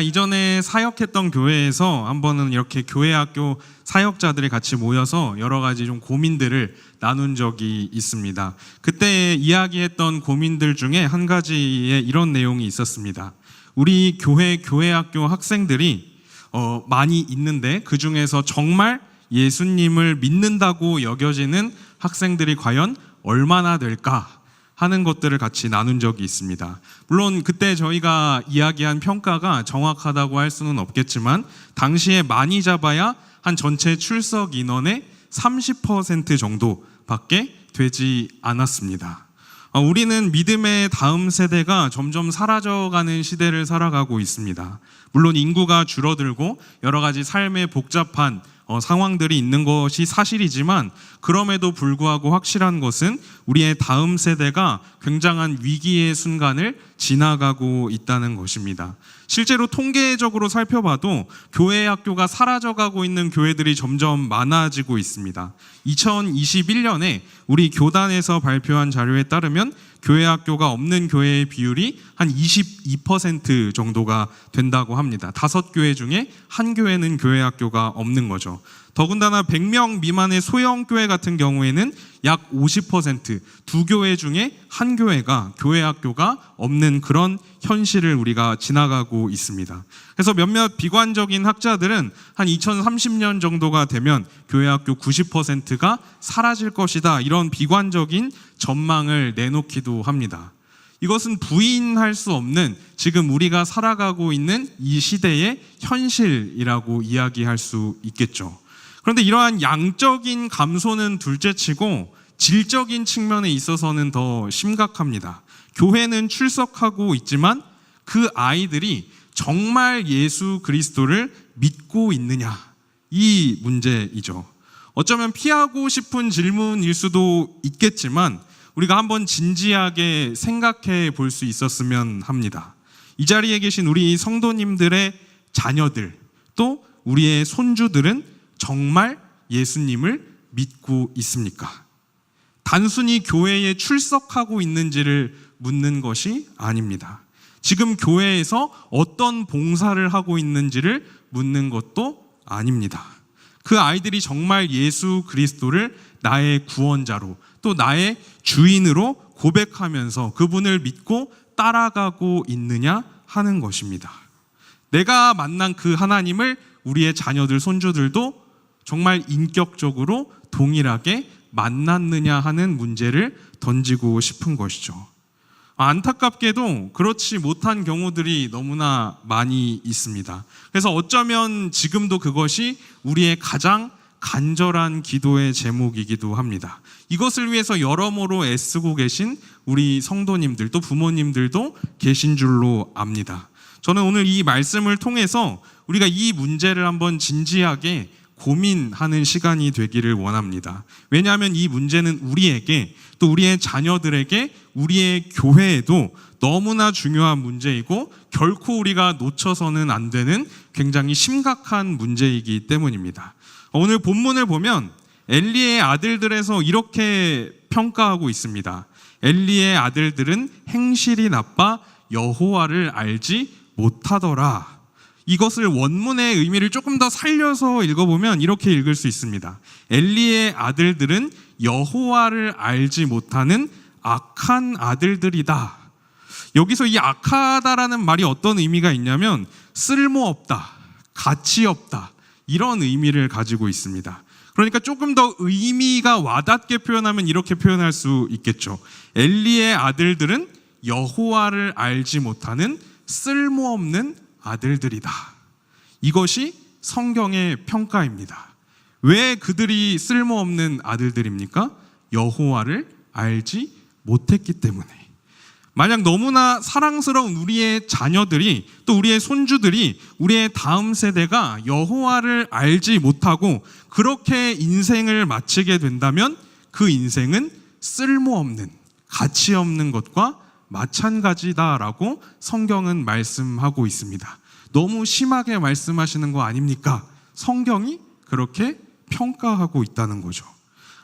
이전에 사역했던 교회에서 한 번은 이렇게 교회 학교 사역자들이 같이 모여서 여러 가지 좀 고민들을 나눈 적이 있습니다. 그때 이야기했던 고민들 중에 한 가지에 이런 내용이 있었습니다. 우리 교회 학교 학생들이 많이 있는데 그 중에서 정말 예수님을 믿는다고 여겨지는 학생들이 과연 얼마나 될까 하는 것들을 같이 나눈 적이 있습니다. 물론 그때 저희가 이야기한 평가가 정확하다고 할 수는 없겠지만 당시에 많이 잡아야 한 전체 출석 인원의 30% 정도밖에 되지 않았습니다. 우리는 믿음의 다음 세대가 점점 사라져가는 시대를 살아가고 있습니다. 물론 인구가 줄어들고 여러 가지 삶의 복잡한 상황들이 있는 것이 사실이지만 그럼에도 불구하고 확실한 것은 우리의 다음 세대가 굉장한 위기의 순간을 지나가고 있다는 것입니다. 실제로 통계적으로 살펴봐도 교회 학교가 사라져가고 있는 교회들이 점점 많아지고 있습니다. 2021년에 우리 교단에서 발표한 자료에 따르면 교회 학교가 없는 교회의 비율이 한 22% 정도가 된다고 합니다. 5교회 중에 한 교회는 교회 학교가 없는 거죠. 더군다나 100명 미만의 소형 교회 같은 경우에는 약 50%, 2교회 중에 한 교회가 교회 학교가 없는 그런 현실을 우리가 지나가고 있습니다. 그래서 몇몇 비관적인 학자들은 한 2030년 정도가 되면 교회 학교 90%가 사라질 것이다, 이런 비관적인 전망을 내놓기도 합니다. 이것은 부인할 수 없는 지금 우리가 살아가고 있는 이 시대의 현실이라고 이야기할 수 있겠죠. 그런데 이러한 양적인 감소는 둘째치고 질적인 측면에 있어서는 더 심각합니다. 교회는 출석하고 있지만 그 아이들이 정말 예수 그리스도를 믿고 있느냐, 이 문제이죠. 어쩌면 피하고 싶은 질문일 수도 있겠지만 우리가 한번 진지하게 생각해 볼 수 있었으면 합니다. 이 자리에 계신 우리 성도님들의 자녀들, 또 우리의 손주들은 정말 예수님을 믿고 있습니까? 단순히 교회에 출석하고 있는지를 묻는 것이 아닙니다. 지금 교회에서 어떤 봉사를 하고 있는지를 묻는 것도 아닙니다. 그 아이들이 정말 예수 그리스도를 나의 구원자로, 또 나의 주인으로 고백하면서 그분을 믿고 따라가고 있느냐 하는 것입니다. 내가 만난 그 하나님을 우리의 자녀들, 손주들도 정말 인격적으로 동일하게 만났느냐 하는 문제를 던지고 싶은 것이죠. 안타깝게도 그렇지 못한 경우들이 너무나 많이 있습니다. 그래서 어쩌면 지금도 그것이 우리의 가장 간절한 기도의 제목이기도 합니다. 이것을 위해서 여러모로 애쓰고 계신 우리 성도님들, 또 부모님들도 계신 줄로 압니다. 저는 오늘 이 말씀을 통해서 우리가 이 문제를 한번 진지하게 고민하는 시간이 되기를 원합니다. 왜냐하면 이 문제는 우리에게, 또 우리의 자녀들에게, 우리의 교회에도 너무나 중요한 문제이고 결코 우리가 놓쳐서는 안 되는 굉장히 심각한 문제이기 때문입니다. 오늘 본문을 보면 엘리의 아들들에서 이렇게 평가하고 있습니다. 엘리의 아들들은 행실이 나빠 여호와를 알지 못하더라. 이것을 원문의 의미를 조금 더 살려서 읽어보면 이렇게 읽을 수 있습니다. 엘리의 아들들은 여호와를 알지 못하는 악한 아들들이다. 여기서 이 악하다라는 말이 어떤 의미가 있냐면 쓸모없다, 가치 없다, 이런 의미를 가지고 있습니다. 그러니까 조금 더 의미가 와닿게 표현하면 이렇게 표현할 수 있겠죠. 엘리의 아들들은 여호와를 알지 못하는 쓸모없는 아들들이다. 이것이 성경의 평가입니다. 왜 그들이 쓸모없는 아들들입니까? 여호와를 알지 못했기 때문에. 만약 너무나 사랑스러운 우리의 자녀들이, 또 우리의 손주들이, 우리의 다음 세대가 여호와를 알지 못하고 그렇게 인생을 마치게 된다면 그 인생은 쓸모없는, 가치 없는 것과 마찬가지다라고 성경은 말씀하고 있습니다. 너무 심하게 말씀하시는 거 아닙니까? 성경이 그렇게 평가하고 있다는 거죠.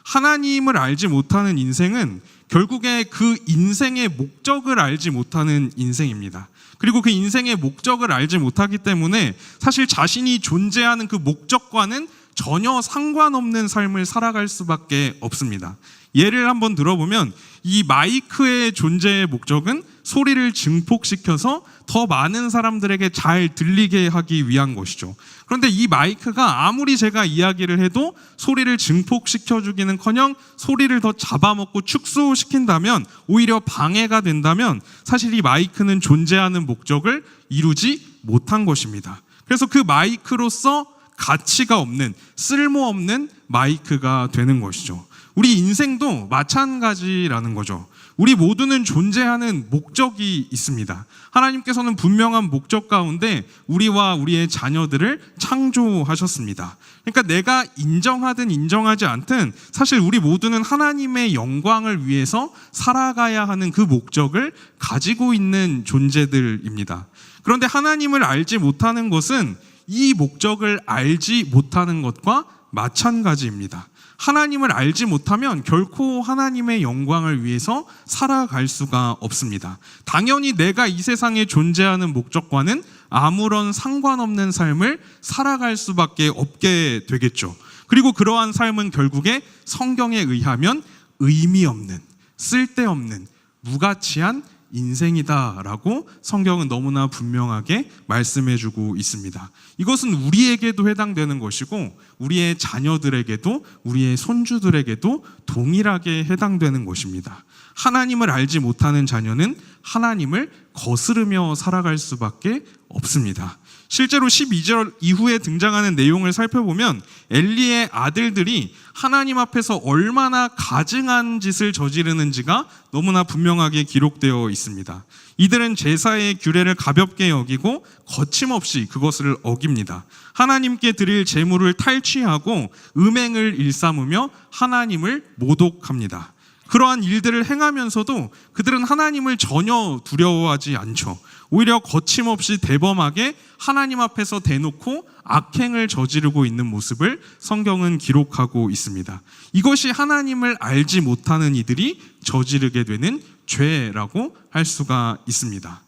하나님을 알지 못하는 인생은 결국에 그 인생의 목적을 알지 못하는 인생입니다. 그리고 그 인생의 목적을 알지 못하기 때문에 사실 자신이 존재하는 그 목적과는 전혀 상관없는 삶을 살아갈 수밖에 없습니다. 예를 한번 들어보면 이 마이크의 존재의 목적은 소리를 증폭시켜서 더 많은 사람들에게 잘 들리게 하기 위한 것이죠. 그런데 이 마이크가 아무리 제가 이야기를 해도 소리를 증폭시켜주기는커녕 소리를 더 잡아먹고 축소시킨다면, 오히려 방해가 된다면 사실 이 마이크는 존재하는 목적을 이루지 못한 것입니다. 그래서 그 마이크로서 가치가 없는, 쓸모없는 마이크가 되는 것이죠. 우리 인생도 마찬가지라는 거죠. 우리 모두는 존재하는 목적이 있습니다. 하나님께서는 분명한 목적 가운데 우리와 우리의 자녀들을 창조하셨습니다. 그러니까 내가 인정하든 인정하지 않든 사실 우리 모두는 하나님의 영광을 위해서 살아가야 하는 그 목적을 가지고 있는 존재들입니다. 그런데 하나님을 알지 못하는 것은 이 목적을 알지 못하는 것과 마찬가지입니다. 하나님을 알지 못하면 결코 하나님의 영광을 위해서 살아갈 수가 없습니다. 당연히 내가 이 세상에 존재하는 목적과는 아무런 상관없는 삶을 살아갈 수밖에 없게 되겠죠. 그리고 그러한 삶은 결국에 성경에 의하면 의미 없는, 쓸데없는, 무가치한 인생이다라고 성경은 너무나 분명하게 말씀해주고 있습니다. 이것은 우리에게도 해당되는 것이고 우리의 자녀들에게도 우리의 손주들에게도 동일하게 해당되는 것입니다. 하나님을 알지 못하는 자녀는 하나님을 거스르며 살아갈 수밖에 없습니다. 실제로 12절 이후에 등장하는 내용을 살펴보면 엘리의 아들들이 하나님 앞에서 얼마나 가증한 짓을 저지르는지가 너무나 분명하게 기록되어 있습니다. 이들은 제사의 규례를 가볍게 여기고 거침없이 그것을 어깁니다. 하나님께 드릴 제물을 탈취하고 음행을 일삼으며 하나님을 모독합니다. 그러한 일들을 행하면서도 그들은 하나님을 전혀 두려워하지 않죠. 오히려 거침없이 대범하게 하나님 앞에서 대놓고 악행을 저지르고 있는 모습을 성경은 기록하고 있습니다. 이것이 하나님을 알지 못하는 이들이 저지르게 되는 죄라고 할 수가 있습니다.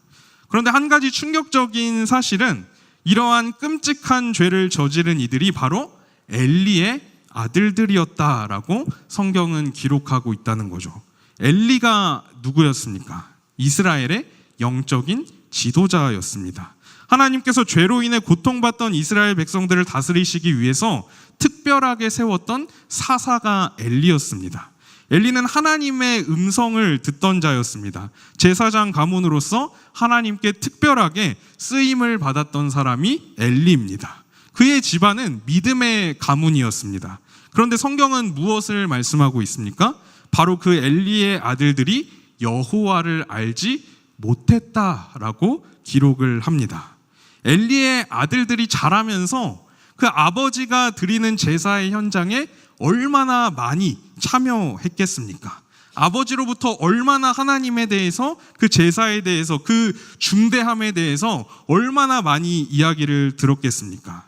그런데 한 가지 충격적인 사실은 이러한 끔찍한 죄를 저지른 이들이 바로 엘리의 아들들이었다라고 성경은 기록하고 있다는 거죠. 엘리가 누구였습니까? 이스라엘의 영적인 지도자였습니다. 하나님께서 죄로 인해 고통받던 이스라엘 백성들을 다스리시기 위해서 특별하게 세웠던 사사가 엘리였습니다. 엘리는 하나님의 음성을 듣던 자였습니다. 제사장 가문으로서 하나님께 특별하게 쓰임을 받았던 사람이 엘리입니다. 그의 집안은 믿음의 가문이었습니다. 그런데 성경은 무엇을 말씀하고 있습니까? 바로 그 엘리의 아들들이 여호와를 알지 못했다라고 기록을 합니다. 엘리의 아들들이 자라면서 그 아버지가 드리는 제사의 현장에 얼마나 많이 참여했겠습니까? 아버지로부터 얼마나 하나님에 대해서, 그 제사에 대해서, 그 중대함에 대해서 얼마나 많이 이야기를 들었겠습니까?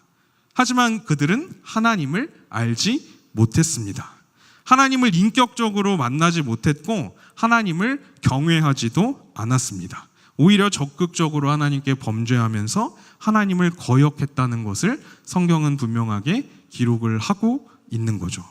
하지만 그들은 하나님을 알지 못했습니다. 하나님을 인격적으로 만나지 못했고 하나님을 경외하지도 않았습니다. 오히려 적극적으로 하나님께 범죄하면서 하나님을 거역했다는 것을 성경은 분명하게 기록을 하고 있는 거죠.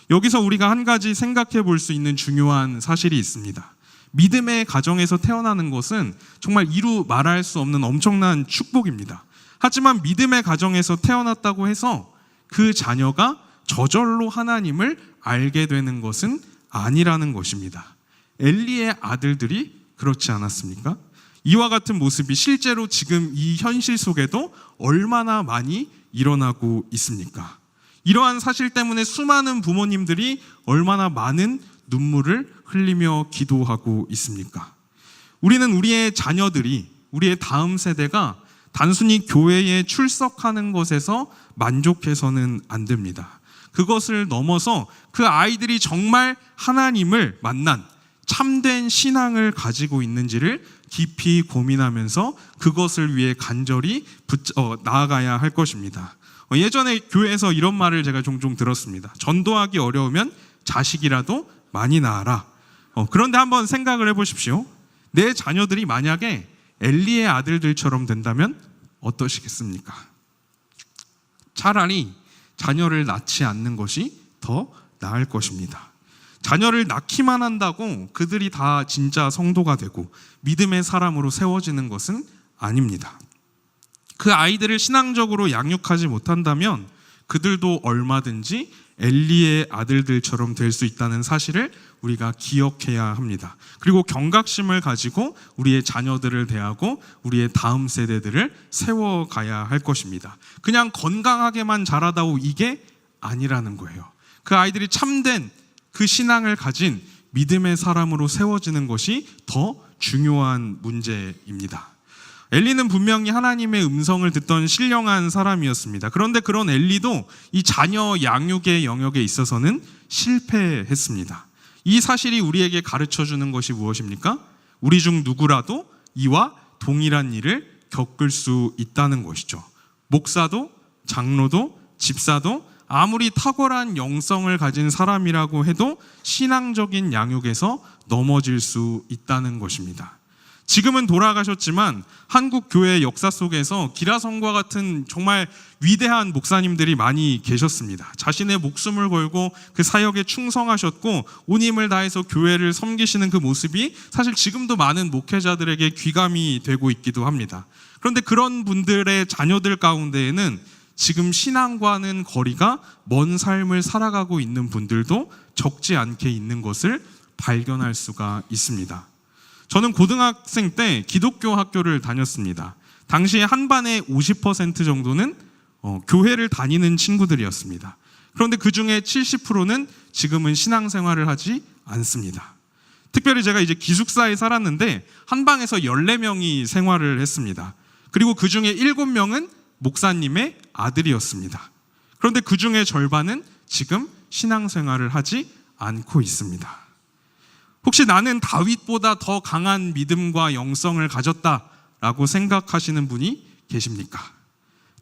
여기서 우리가 한 가지 생각해 볼 수 있는 중요한 사실이 있습니다. 믿음의 가정에서 태어나는 것은 정말 이루 말할 수 없는 엄청난 축복입니다. 하지만 믿음의 가정에서 태어났다고 해서 그 자녀가 저절로 하나님을 알게 되는 것은 아니라는 것입니다. 엘리의 아들들이 그렇지 않았습니까? 이와 같은 모습이 실제로 지금 이 현실 속에도 얼마나 많이 일어나고 있습니까? 이러한 사실 때문에 수많은 부모님들이 얼마나 많은 눈물을 흘리며 기도하고 있습니까? 우리는 우리의 자녀들이, 우리의 다음 세대가 단순히 교회에 출석하는 것에서 만족해서는 안 됩니다. 그것을 넘어서 그 아이들이 정말 하나님을 만난 참된 신앙을 가지고 있는지를 깊이 고민하면서 그것을 위해 간절히 나아가야 할 것입니다. 예전에 교회에서 이런 말을 제가 종종 들었습니다. 전도하기 어려우면 자식이라도 많이 낳아라. 그런데 한번 생각을 해보십시오. 내 자녀들이 만약에 엘리의 아들들처럼 된다면 어떠시겠습니까? 차라리 자녀를 낳지 않는 것이 더 나을 것입니다. 자녀를 낳기만 한다고 그들이 다 진짜 성도가 되고 믿음의 사람으로 세워지는 것은 아닙니다. 그 아이들을 신앙적으로 양육하지 못한다면 그들도 얼마든지 엘리의 아들들처럼 될 수 있다는 사실을 우리가 기억해야 합니다. 그리고 경각심을 가지고 우리의 자녀들을 대하고 우리의 다음 세대들을 세워가야 할 것입니다. 그냥 건강하게만 자라다오 이게 아니라는 거예요. 그 아이들이 참된 그 신앙을 가진 믿음의 사람으로 세워지는 것이 더 중요한 문제입니다. 엘리는 분명히 하나님의 음성을 듣던 신령한 사람이었습니다. 그런데 그런 엘리도 이 자녀 양육의 영역에 있어서는 실패했습니다. 이 사실이 우리에게 가르쳐주는 것이 무엇입니까? 우리 중 누구라도 이와 동일한 일을 겪을 수 있다는 것이죠. 목사도, 장로도, 집사도 아무리 탁월한 영성을 가진 사람이라고 해도 신앙적인 양육에서 넘어질 수 있다는 것입니다. 지금은 돌아가셨지만 한국 교회의 역사 속에서 기라성과 같은 정말 위대한 목사님들이 많이 계셨습니다. 자신의 목숨을 걸고 그 사역에 충성하셨고 온 힘을 다해서 교회를 섬기시는 그 모습이 사실 지금도 많은 목회자들에게 귀감이 되고 있기도 합니다. 그런데 그런 분들의 자녀들 가운데에는 지금 신앙과는 거리가 먼 삶을 살아가고 있는 분들도 적지 않게 있는 것을 발견할 수가 있습니다. 저는 고등학생 때 기독교 학교를 다녔습니다. 당시에 한 반의 50% 정도는 교회를 다니는 친구들이었습니다. 그런데 그 중에 70%는 지금은 신앙생활을 하지 않습니다. 특별히 제가 이제 기숙사에 살았는데 한 방에서 14명이 생활을 했습니다. 그리고 그 중에 7명은 목사님의 아들이었습니다. 그런데 그 중에 절반은 지금 신앙생활을 하지 않고 있습니다. 혹시 나는 다윗보다 더 강한 믿음과 영성을 가졌다라고 생각하시는 분이 계십니까?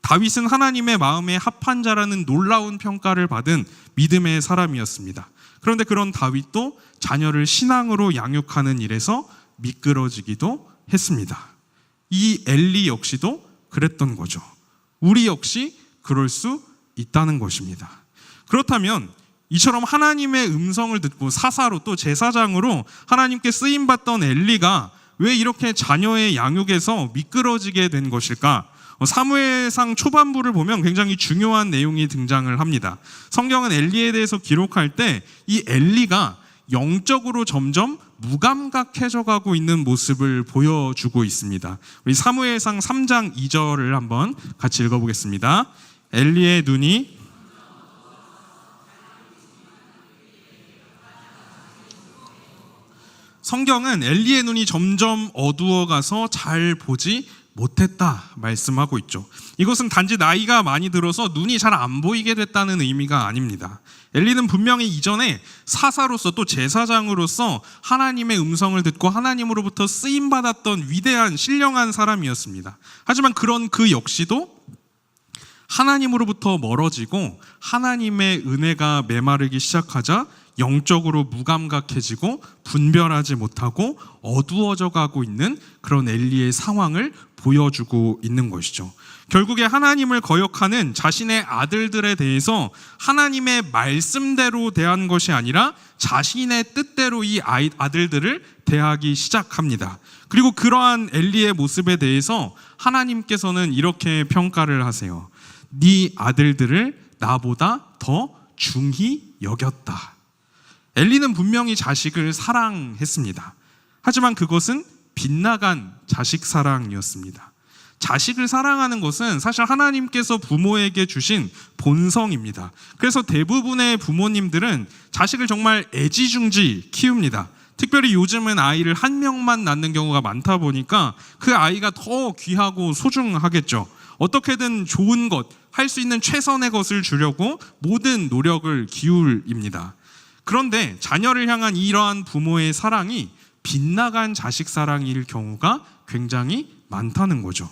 다윗은 하나님의 마음에 합한 자라는 놀라운 평가를 받은 믿음의 사람이었습니다. 그런데 그런 다윗도 자녀를 신앙으로 양육하는 일에서 미끄러지기도 했습니다. 이 엘리 역시도 그랬던 거죠. 우리 역시 그럴 수 있다는 것입니다. 그렇다면 이처럼 하나님의 음성을 듣고 사사로 또 제사장으로 하나님께 쓰임받던 엘리가 왜 이렇게 자녀의 양육에서 미끄러지게 된 것일까? 사무엘상 초반부를 보면 굉장히 중요한 내용이 등장을 합니다. 성경은 엘리에 대해서 기록할 때 이 엘리가 영적으로 점점 무감각해져 가고 있는 모습을 보여주고 있습니다. 우리 사무엘상 3장 2절을 한번 같이 읽어보겠습니다. 엘리의 눈이 성경은 엘리의 눈이 점점 어두워가서 잘 보지 못했다 말씀하고 있죠. 이것은 단지 나이가 많이 들어서 눈이 잘 안 보이게 됐다는 의미가 아닙니다. 엘리는 분명히 이전에 사사로서 또 제사장으로서 하나님의 음성을 듣고 하나님으로부터 쓰임받았던 위대한 신령한 사람이었습니다. 하지만 그런 그 역시도 하나님으로부터 멀어지고 하나님의 은혜가 메마르기 시작하자 영적으로 무감각해지고 분별하지 못하고 어두워져 가고 있는 그런 엘리의 상황을 보여주고 있는 것이죠. 결국에 하나님을 거역하는 자신의 아들들에 대해서 하나님의 말씀대로 대한 것이 아니라 자신의 뜻대로 이 아들들을 대하기 시작합니다. 그리고 그러한 엘리의 모습에 대해서 하나님께서는 이렇게 평가를 하세요. 네 아들들을 나보다 더 중히 여겼다. 엘리는 분명히 자식을 사랑했습니다. 하지만 그것은 빗나간 자식 사랑이었습니다. 자식을 사랑하는 것은 사실 하나님께서 부모에게 주신 본성입니다. 그래서 대부분의 부모님들은 자식을 정말 애지중지 키웁니다. 특별히 요즘은 아이를 한 명만 낳는 경우가 많다 보니까 그 아이가 더 귀하고 소중하겠죠. 어떻게든 좋은 것, 할 수 있는 최선의 것을 주려고 모든 노력을 기울입니다. 그런데 자녀를 향한 이러한 부모의 사랑이 빗나간 자식 사랑일 경우가 굉장히 많다는 거죠.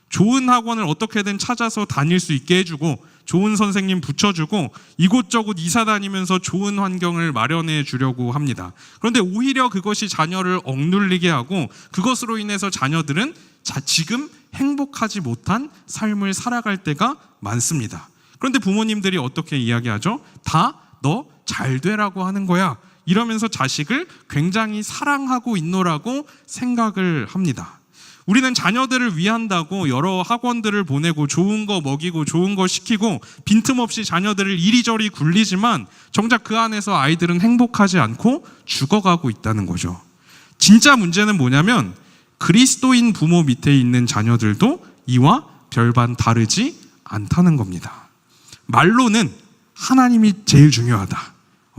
좋은 학원을 어떻게든 찾아서 다닐 수 있게 해주고 좋은 선생님 붙여주고 이곳저곳 이사 다니면서 좋은 환경을 마련해 주려고 합니다. 그런데 오히려 그것이 자녀를 억눌리게 하고 그것으로 인해서 자녀들은 지금 행복하지 못한 삶을 살아갈 때가 많습니다. 그런데 부모님들이 어떻게 이야기하죠? 다 너 잘 되라고 하는 거야. 이러면서 자식을 굉장히 사랑하고 있노라고 생각을 합니다. 우리는 자녀들을 위한다고 여러 학원들을 보내고 좋은 거 먹이고 좋은 거 시키고 빈틈없이 자녀들을 이리저리 굴리지만 정작 그 안에서 아이들은 행복하지 않고 죽어가고 있다는 거죠. 진짜 문제는 뭐냐면 그리스도인 부모 밑에 있는 자녀들도 이와 별반 다르지 않다는 겁니다. 말로는 하나님이 제일 중요하다.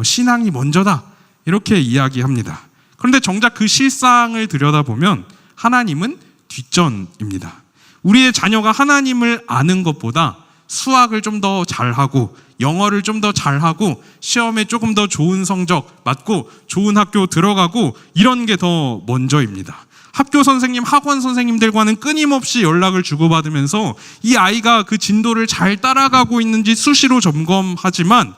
신앙이 먼저다. 이렇게 이야기합니다. 그런데 정작 그 실상을 들여다보면 하나님은 뒷전입니다. 우리의 자녀가 하나님을 아는 것보다 수학을 좀 더 잘하고 영어를 좀 더 잘하고 시험에 조금 더 좋은 성적 맞고 좋은 학교 들어가고 이런 게 더 먼저입니다. 학교 선생님, 학원 선생님들과는 끊임없이 연락을 주고받으면서 이 아이가 그 진도를 잘 따라가고 있는지 수시로 점검하지만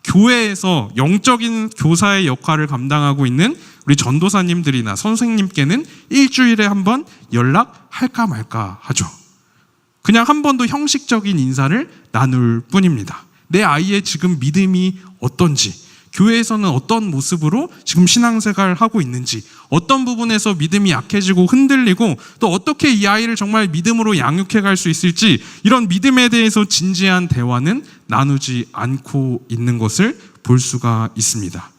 교회에서 영적인 교사의 역할을 감당하고 있는 우리 전도사님들이나 선생님께는 일주일에 한 번 연락할까 말까 하죠. 그냥 한 번도 형식적인 인사를 나눌 뿐입니다. 내 아이의 지금 믿음이 어떤지, 교회에서는 어떤 모습으로 지금 신앙생활을 하고 있는지, 어떤 부분에서 믿음이 약해지고 흔들리고 또 어떻게 이 아이를 정말 믿음으로 양육해 갈 수 있을지, 이런 믿음에 대해서 진지한 대화는 나누지 않고 있는 것을 볼 수가 있습니다.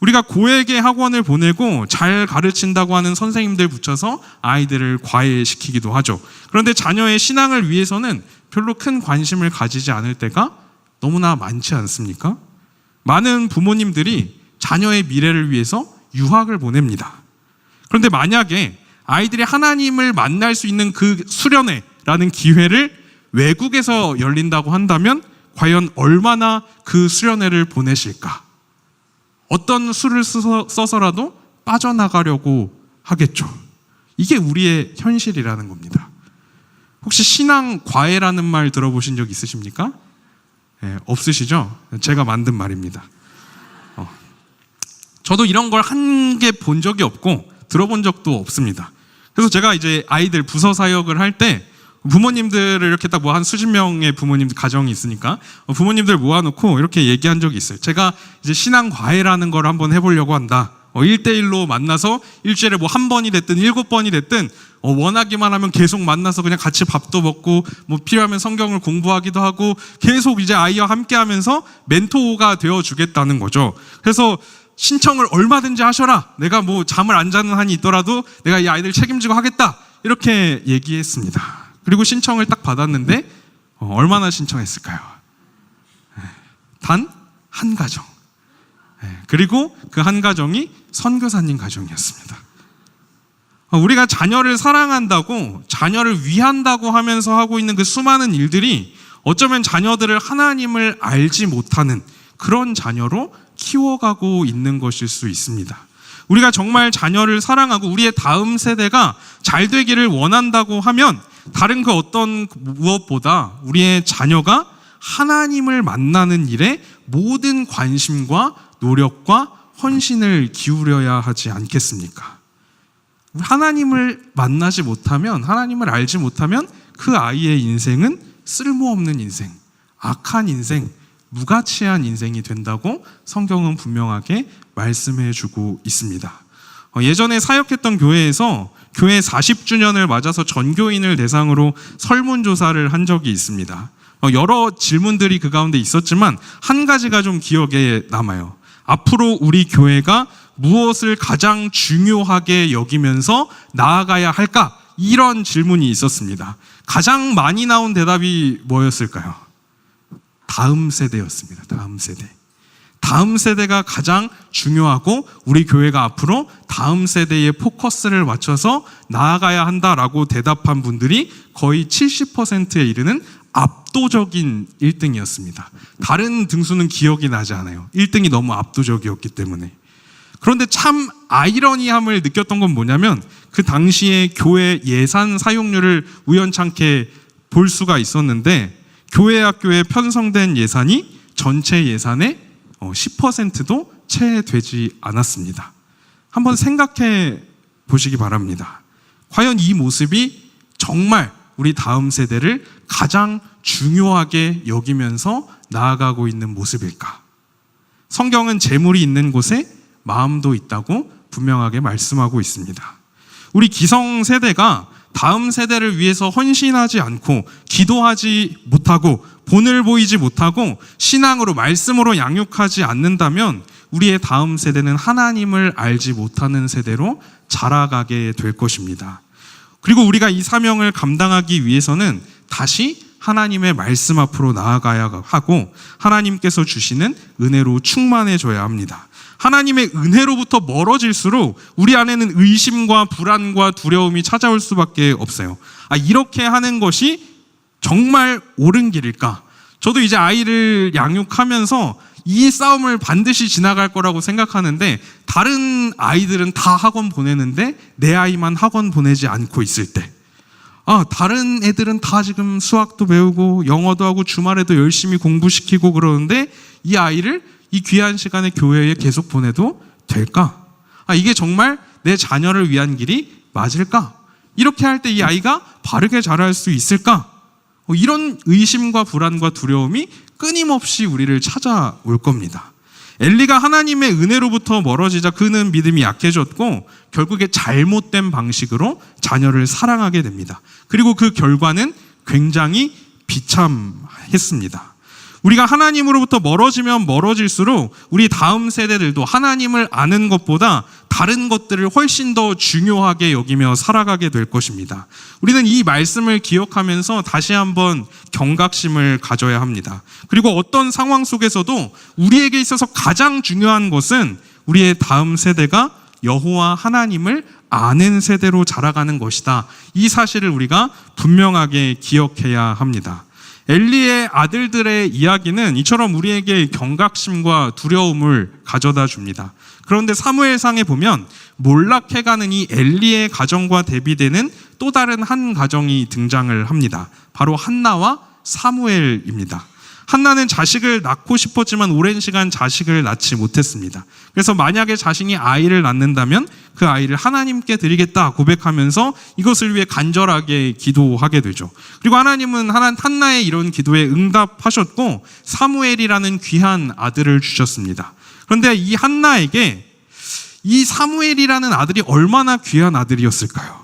우리가 고액의 학원을 보내고 잘 가르친다고 하는 선생님들 붙여서 아이들을 과외시키기도 하죠. 그런데 자녀의 신앙을 위해서는 별로 큰 관심을 가지지 않을 때가 너무나 많지 않습니까? 많은 부모님들이 자녀의 미래를 위해서 유학을 보냅니다. 그런데 만약에 아이들이 하나님을 만날 수 있는 그 수련회라는 기회를 외국에서 열린다고 한다면 과연 얼마나 그 수련회를 보내실까? 어떤 수를 써서라도 빠져나가려고 하겠죠. 이게 우리의 현실이라는 겁니다. 혹시 신앙 과외라는 말 들어보신 적 있으십니까? 네, 없으시죠? 제가 만든 말입니다. 저도 이런 걸 한 개 본 적이 없고 들어본 적도 없습니다. 그래서 제가 이제 아이들 부서 사역을 할 때 부모님들을 이렇게 딱 뭐 한 수십 명의 부모님들 가정이 있으니까 부모님들 모아놓고 이렇게 얘기한 적이 있어요. 제가 이제 신앙 과외라는 걸 한번 해보려고 한다. 1대1로 만나서 일주일에 뭐 한 번이 됐든 7번이 됐든 원하기만 하면 계속 만나서 그냥 같이 밥도 먹고 뭐 필요하면 성경을 공부하기도 하고 계속 이제 아이와 함께 하면서 멘토가 되어 주겠다는 거죠. 그래서 신청을 얼마든지 하셔라. 내가 뭐 잠을 안 자는 한이 있더라도 내가 이 아이들 책임지고 하겠다. 이렇게 얘기했습니다. 그리고 신청을 딱 받았는데 얼마나 신청했을까요? 단 한 가정. 그리고 그 한 가정이 선교사님 가정이었습니다. 우리가 자녀를 사랑한다고, 자녀를 위한다고 하면서 하고 있는 그 수많은 일들이 어쩌면 자녀들을 하나님을 알지 못하는 그런 자녀로 키워가고 있는 것일 수 있습니다. 우리가 정말 자녀를 사랑하고 우리의 다음 세대가 잘 되기를 원한다고 하면 다른 그 어떤 무엇보다 우리의 자녀가 하나님을 만나는 일에 모든 관심과 노력과 헌신을 기울여야 하지 않겠습니까? 하나님을 만나지 못하면, 하나님을 알지 못하면 그 아이의 인생은 쓸모없는 인생, 악한 인생, 무가치한 인생이 된다고 성경은 분명하게 말씀해 주고 있습니다. 예전에 사역했던 교회에서 교회 40주년을 맞아서 전교인을 대상으로 설문조사를 한 적이 있습니다. 여러 질문들이 그 가운데 있었지만 한 가지가 좀 기억에 남아요. 앞으로 우리 교회가 무엇을 가장 중요하게 여기면서 나아가야 할까? 이런 질문이 있었습니다. 가장 많이 나온 대답이 뭐였을까요? 다음 세대였습니다. 다음 세대. 다음 세대가 가장 중요하고 우리 교회가 앞으로 다음 세대에 포커스를 맞춰서 나아가야 한다라고 대답한 분들이 거의 70%에 이르는 압도적인 1등이었습니다. 다른 등수는 기억이 나지 않아요. 1등이 너무 압도적이었기 때문에. 그런데 참 아이러니함을 느꼈던 건 뭐냐면 그 당시에 교회 예산 사용률을 우연찮게 볼 수가 있었는데 교회 학교에 편성된 예산이 전체 예산의 10%도 채 되지 않았습니다. 한번 생각해 보시기 바랍니다. 과연 이 모습이 정말 우리 다음 세대를 가장 중요하게 여기면서 나아가고 있는 모습일까? 성경은 재물이 있는 곳에 마음도 있다고 분명하게 말씀하고 있습니다. 우리 기성 세대가 다음 세대를 위해서 헌신하지 않고 기도하지 못하고 본을 보이지 못하고 신앙으로 말씀으로 양육하지 않는다면 우리의 다음 세대는 하나님을 알지 못하는 세대로 자라가게 될 것입니다. 그리고 우리가 이 사명을 감당하기 위해서는 다시 하나님의 말씀 앞으로 나아가야 하고 하나님께서 주시는 은혜로 충만해져야 합니다. 하나님의 은혜로부터 멀어질수록 우리 안에는 의심과 불안과 두려움이 찾아올 수밖에 없어요. 이렇게 하는 것이 정말 옳은 길일까? 저도 이제 아이를 양육하면서 이 싸움을 반드시 지나갈 거라고 생각하는데, 다른 아이들은 다 학원 보내는데 내 아이만 학원 보내지 않고 있을 때, 다른 애들은 다 지금 수학도 배우고 영어도 하고 주말에도 열심히 공부시키고 그러는데 이 아이를 이 귀한 시간에 교회에 계속 보내도 될까? 이게 정말 내 자녀를 위한 길이 맞을까? 이렇게 할 때 이 아이가 바르게 자랄 수 있을까? 이런 의심과 불안과 두려움이 끊임없이 우리를 찾아올 겁니다. 엘리가 하나님의 은혜로부터 멀어지자 그는 믿음이 약해졌고 결국에 잘못된 방식으로 자녀를 사랑하게 됩니다. 그리고 그 결과는 굉장히 비참했습니다. 우리가 하나님으로부터 멀어지면 멀어질수록 우리 다음 세대들도 하나님을 아는 것보다 다른 것들을 훨씬 더 중요하게 여기며 살아가게 될 것입니다. 우리는 이 말씀을 기억하면서 다시 한번 경각심을 가져야 합니다. 그리고 어떤 상황 속에서도 우리에게 있어서 가장 중요한 것은 우리의 다음 세대가 여호와 하나님을 아는 세대로 자라가는 것이다. 이 사실을 우리가 분명하게 기억해야 합니다. 엘리의 아들들의 이야기는 이처럼 우리에게 경각심과 두려움을 가져다 줍니다. 그런데 사무엘상에 보면 몰락해가는 이 엘리의 가정과 대비되는 또 다른 한 가정이 등장을 합니다. 바로 한나와 사무엘입니다. 한나는 자식을 낳고 싶었지만 오랜 시간 자식을 낳지 못했습니다. 그래서 만약에 자신이 아이를 낳는다면 그 아이를 하나님께 드리겠다 고백하면서 이것을 위해 간절하게 기도하게 되죠. 그리고 하나님은 한나의 이런 기도에 응답하셨고 사무엘이라는 귀한 아들을 주셨습니다. 그런데 이 한나에게 이 사무엘이라는 아들이 얼마나 귀한 아들이었을까요?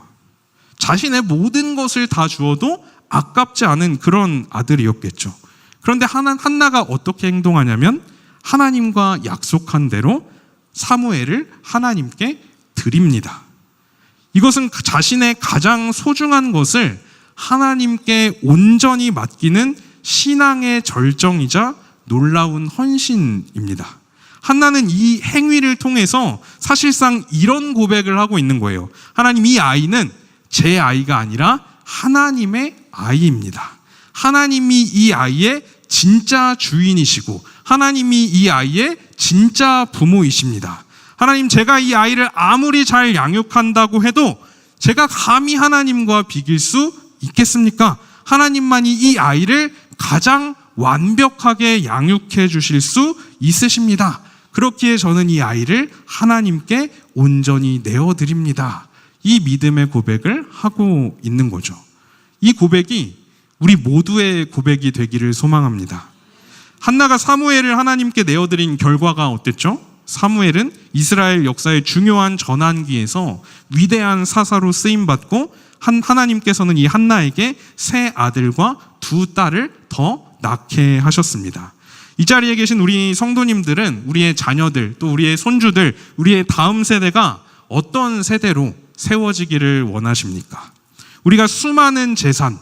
자신의 모든 것을 다 주어도 아깝지 않은 그런 아들이었겠죠. 그런데 한나가 어떻게 행동하냐면 하나님과 약속한 대로 사무엘을 하나님께 드립니다. 이것은 자신의 가장 소중한 것을 하나님께 온전히 맡기는 신앙의 절정이자 놀라운 헌신입니다. 한나는 이 행위를 통해서 사실상 이런 고백을 하고 있는 거예요. 하나님, 이 아이는 제 아이가 아니라 하나님의 아이입니다. 하나님이 이 아이의 진짜 주인이시고 하나님이 이 아이의 진짜 부모이십니다. 하나님, 제가 이 아이를 아무리 잘 양육한다고 해도 제가 감히 하나님과 비길 수 있겠습니까? 하나님만이 이 아이를 가장 완벽하게 양육해 주실 수 있으십니다. 그렇기에 저는 이 아이를 하나님께 온전히 내어드립니다. 이 믿음의 고백을 하고 있는 거죠. 이 고백이 우리 모두의 고백이 되기를 소망합니다. 한나가 사무엘을 하나님께 내어드린 결과가 어땠죠? 사무엘은 이스라엘 역사의 중요한 전환기에서 위대한 사사로 쓰임받고 하나님께서는 이 한나에게 세 아들과 두 딸을 더 낳게 하셨습니다. 이 자리에 계신 우리 성도님들은 우리의 자녀들, 또 우리의 손주들, 우리의 다음 세대가 어떤 세대로 세워지기를 원하십니까? 우리가 수많은 재산,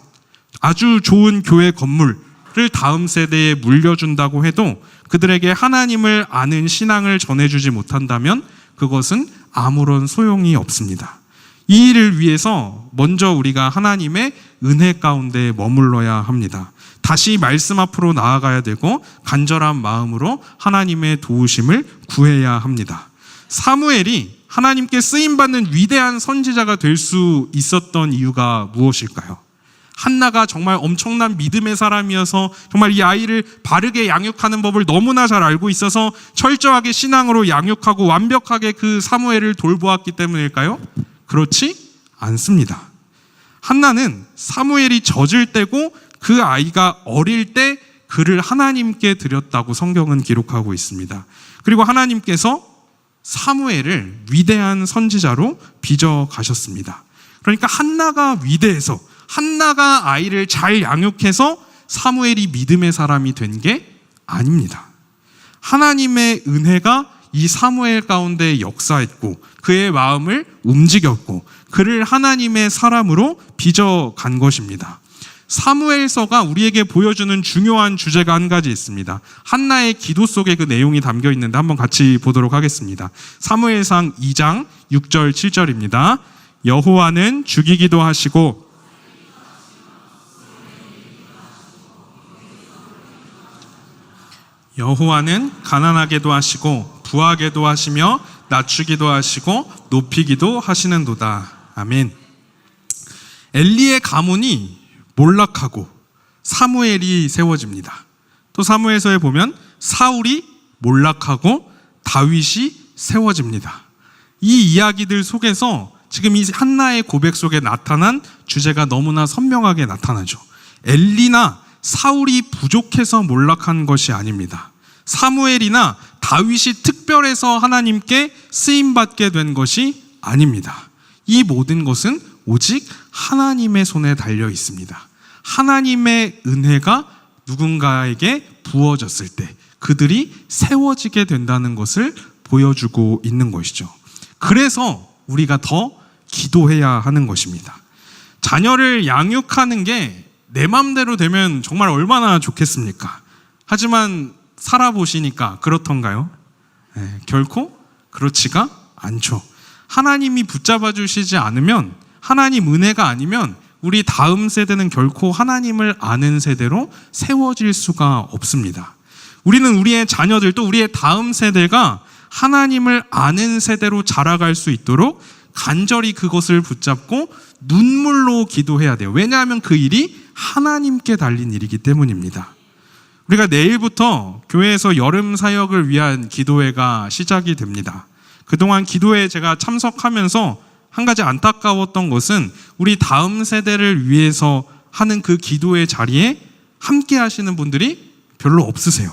아주 좋은 교회 건물을 다음 세대에 물려준다고 해도 그들에게 하나님을 아는 신앙을 전해주지 못한다면 그것은 아무런 소용이 없습니다. 이 일을 위해서 먼저 우리가 하나님의 은혜 가운데 머물러야 합니다. 다시 말씀 앞으로 나아가야 되고 간절한 마음으로 하나님의 도우심을 구해야 합니다. 사무엘이 하나님께 쓰임받는 위대한 선지자가 될 수 있었던 이유가 무엇일까요? 한나가 정말 엄청난 믿음의 사람이어서 정말 이 아이를 바르게 양육하는 법을 너무나 잘 알고 있어서 철저하게 신앙으로 양육하고 완벽하게 그 사무엘을 돌보았기 때문일까요? 그렇지 않습니다. 한나는 사무엘이 젖을 때고 그 아이가 어릴 때 그를 하나님께 드렸다고 성경은 기록하고 있습니다. 그리고 하나님께서 사무엘을 위대한 선지자로 빚어 가셨습니다. 그러니까 한나가 위대해서, 한나가 아이를 잘 양육해서 사무엘이 믿음의 사람이 된 게 아닙니다. 하나님의 은혜가 이 사무엘 가운데 역사했고 그의 마음을 움직였고 그를 하나님의 사람으로 빚어 간 것입니다. 사무엘서가 우리에게 보여주는 중요한 주제가 한 가지 있습니다. 한나의 기도 속에 그 내용이 담겨 있는데 한번 같이 보도록 하겠습니다. 사무엘상 2장 6절 7절입니다. 여호와는 죽이기도 하시고 여호와는 가난하게도 하시고 부하게도 하시며 낮추기도 하시고 높이기도 하시는도다. 아멘. 엘리의 가문이 몰락하고 사무엘이 세워집니다. 또 사무엘서에 보면 사울이 몰락하고 다윗이 세워집니다. 이 이야기들 속에서 지금 이 한나의 고백 속에 나타난 주제가 너무나 선명하게 나타나죠. 엘리나 사울이 부족해서 몰락한 것이 아닙니다. 사무엘이나 다윗이 특별해서 하나님께 쓰임받게 된 것이 아닙니다. 이 모든 것은 오직 하나님의 손에 달려 있습니다. 하나님의 은혜가 누군가에게 부어졌을 때 그들이 세워지게 된다는 것을 보여주고 있는 것이죠. 그래서 우리가 더 기도해야 하는 것입니다. 자녀를 양육하는 게 내 맘대로 되면 정말 얼마나 좋겠습니까? 하지만 살아보시니까 그렇던가요? 결코 그렇지가 않죠. 하나님이 붙잡아 주시지 않으면, 하나님 은혜가 아니면 우리 다음 세대는 결코 하나님을 아는 세대로 세워질 수가 없습니다. 우리는 우리의 자녀들 또 우리의 다음 세대가 하나님을 아는 세대로 자라갈 수 있도록 간절히 그것을 붙잡고 눈물로 기도해야 돼요. 왜냐하면 그 일이 하나님께 달린 일이기 때문입니다. 우리가 내일부터 교회에서 여름 사역을 위한 기도회가 시작이 됩니다. 그동안 기도회에 제가 참석하면서 한 가지 안타까웠던 것은 우리 다음 세대를 위해서 하는 그 기도회 자리에 함께 하시는 분들이 별로 없으세요.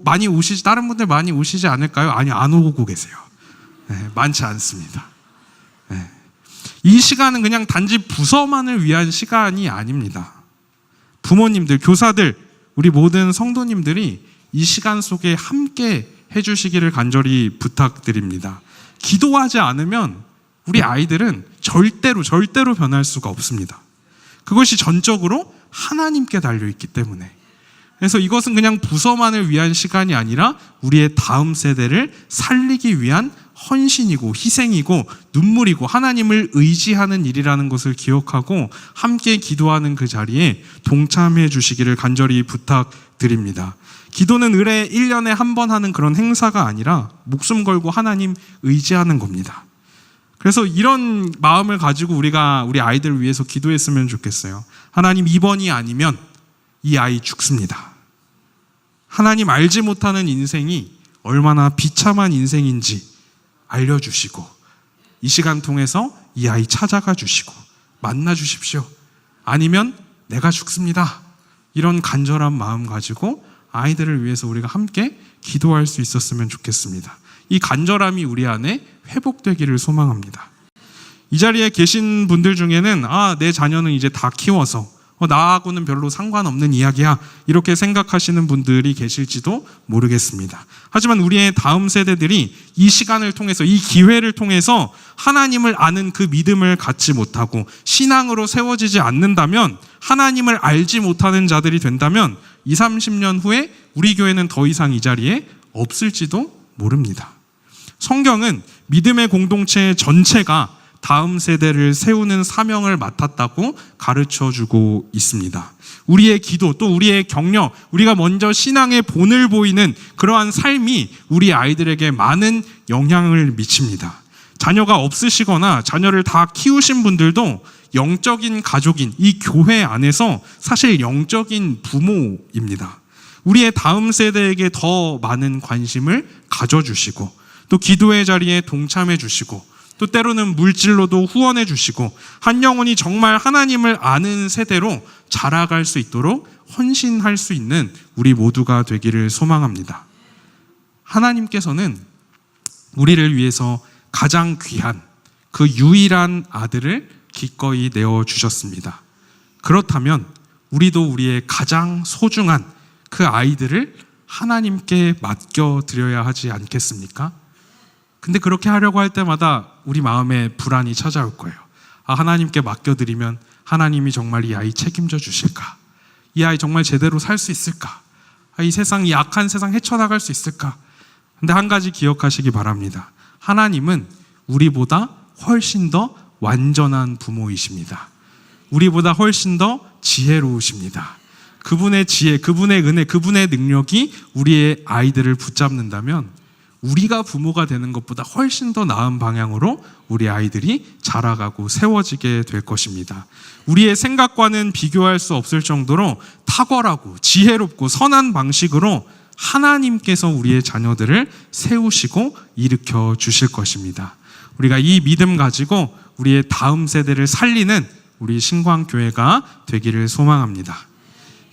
많이 오시지, 다른 분들 많이 오시지 않을까요? 아니, 안 오고 계세요. 많지 않습니다. 이 시간은 그냥 단지 부서만을 위한 시간이 아닙니다. 부모님들, 교사들, 우리 모든 성도님들이 이 시간 속에 함께 해주시기를 간절히 부탁드립니다. 기도하지 않으면 우리 아이들은 절대로 변할 수가 없습니다. 그것이 전적으로 하나님께 달려있기 때문에. 그래서 이것은 그냥 부서만을 위한 시간이 아니라 우리의 다음 세대를 살리기 위한 헌신이고 희생이고 눈물이고 하나님을 의지하는 일이라는 것을 기억하고 함께 기도하는 그 자리에 동참해 주시기를 간절히 부탁드립니다. 기도는 의뢰 1년에 한 번 하는 그런 행사가 아니라 목숨 걸고 하나님 의지하는 겁니다. 그래서 이런 마음을 가지고 우리가 우리 아이들을 위해서 기도했으면 좋겠어요. 하나님, 이번이 아니면 이 아이 죽습니다. 하나님 알지 못하는 인생이 얼마나 비참한 인생인지 알려주시고 이 시간 통해서 이 아이 찾아가 주시고 만나 주십시오. 아니면 내가 죽습니다. 이런 간절한 마음 가지고 아이들을 위해서 우리가 함께 기도할 수 있었으면 좋겠습니다. 이 간절함이 우리 안에 회복되기를 소망합니다. 이 자리에 계신 분들 중에는 내 자녀는 이제 다 키워서 나하고는 별로 상관없는 이야기야, 이렇게 생각하시는 분들이 계실지도 모르겠습니다. 하지만 우리의 다음 세대들이 이 시간을 통해서, 이 기회를 통해서 하나님을 아는 그 믿음을 갖지 못하고 신앙으로 세워지지 않는다면, 하나님을 알지 못하는 자들이 된다면 20, 30년 후에 우리 교회는 더 이상 이 자리에 없을지도 모릅니다. 성경은 믿음의 공동체 전체가 다음 세대를 세우는 사명을 맡았다고 가르쳐주고 있습니다. 우리의 기도, 또 우리의 격려, 우리가 먼저 신앙의 본을 보이는 그러한 삶이 우리 아이들에게 많은 영향을 미칩니다. 자녀가 없으시거나 자녀를 다 키우신 분들도 영적인 가족인 이 교회 안에서 사실 영적인 부모입니다. 우리의 다음 세대에게 더 많은 관심을 가져주시고 또 기도의 자리에 동참해 주시고 또 때로는 물질로도 후원해 주시고 한 영혼이 정말 하나님을 아는 세대로 자라갈 수 있도록 헌신할 수 있는 우리 모두가 되기를 소망합니다. 하나님께서는 우리를 위해서 가장 귀한 그 유일한 아들을 기꺼이 내어주셨습니다. 그렇다면 우리도 우리의 가장 소중한 그 아이들을 하나님께 맡겨드려야 하지 않겠습니까? 근데 그렇게 하려고 할 때마다 우리 마음에 불안이 찾아올 거예요. 하나님께 맡겨드리면 하나님이 정말 이 아이 책임져 주실까? 이 아이 정말 제대로 살 수 있을까? 이 세상, 이 악한 세상 헤쳐나갈 수 있을까? 근데 한 가지 기억하시기 바랍니다. 하나님은 우리보다 훨씬 더 완전한 부모이십니다. 우리보다 훨씬 더 지혜로우십니다. 그분의 지혜, 그분의 은혜, 그분의 능력이 우리의 아이들을 붙잡는다면 우리가 부모가 되는 것보다 훨씬 더 나은 방향으로 우리 아이들이 자라가고 세워지게 될 것입니다. 우리의 생각과는 비교할 수 없을 정도로 탁월하고 지혜롭고 선한 방식으로 하나님께서 우리의 자녀들을 세우시고 일으켜 주실 것입니다. 우리가 이 믿음 가지고 우리의 다음 세대를 살리는 우리 신광교회가 되기를 소망합니다.